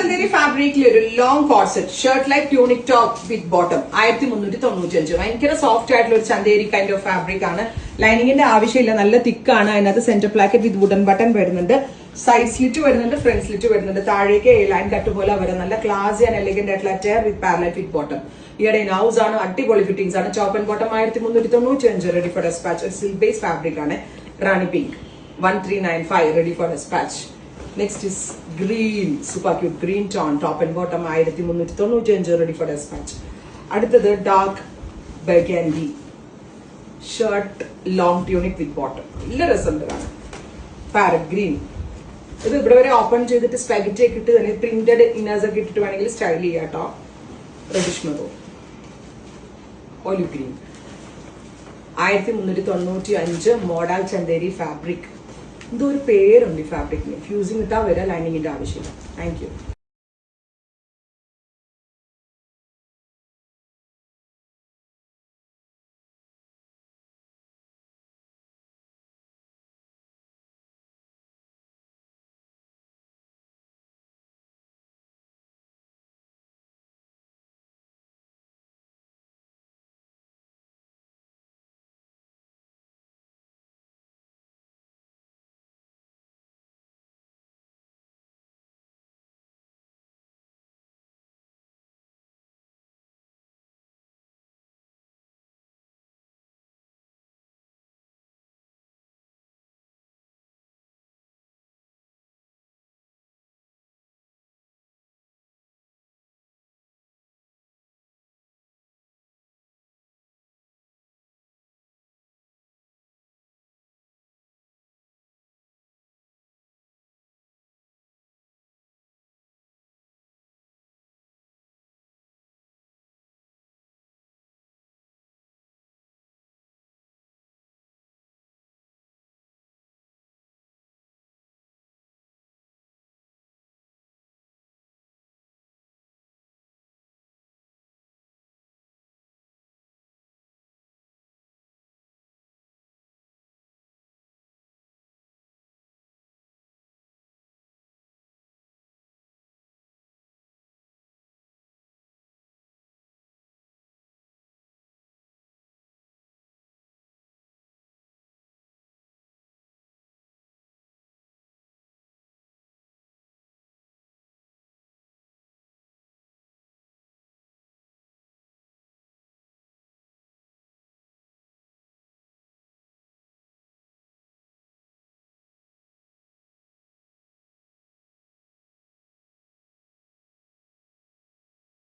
ചന്തേരി ഫാബ്രിക്കിൽ ഒരു long corset shirt like tunic top വിത്ത് bottom 1395. ഭയങ്കര സോഫ്റ്റ് ആയിട്ടുള്ള ഒരു ചന്തേരി കൈൻഡ് ഓഫ് ഫാബ്രിക് ആണ്. ലൈനിങ്ങിന്റെ ആവശ്യമില്ല, നല്ല തിക്കാണ്. അതിനകത്ത് centre placket with wooden button വരുന്നുണ്ട്, സൈഡ് സ്ലിറ്റ് വരുന്നുണ്ട്, ഫ്രണ്ട് സ്ലിറ്റ് വരുന്നുണ്ട്. താഴേക്ക് ലൈൻ കട്ട് പോലെ വരെ നല്ല ക്ലാസി ആൻഡ് എലിഗന്റ് ആയിട്ടുള്ള tier with parallel with bottom. ഈയിടെ നൗസ് ആണ്, അടിപൊളി ഫിറ്റിംഗ്സ് ആണ്. Top and bottom 1395, ready for dispatch. Silk base fabric ആണ്. Rani pink 1395, ready for dispatch. Next is green, super cute green tone, top and bottom 1395, ready for dispatch. അടുത്തത് dark burgundy shirt, long tunic with bottom. നല്ല രസമുണ്ട് കാണാൻ. Parrot green. ഇത് ഇവിടെ വരെ open ചെയ്തിട്ട് spaghetti ഒക്കെ ഇട്ട് തന്നെ പ്രിന്റഡ് ഇന്നേഴ്സ് ഒക്കെ ഇട്ടിട്ട് വേണമെങ്കിൽ സ്റ്റൈൽ ചെയ്യാം കേട്ടോ. Reddish maroon, olive green 1395, model Chanderi fabric. എന്തോ ഒരു പേരുണ്ട് ഈ ഫാബ്രിക്കിന്. ഫ്യൂസിങ് ഇട്ടാ വരെ ലൈനിങ്ങിന്റെ ആവശ്യമില്ല. Thank you.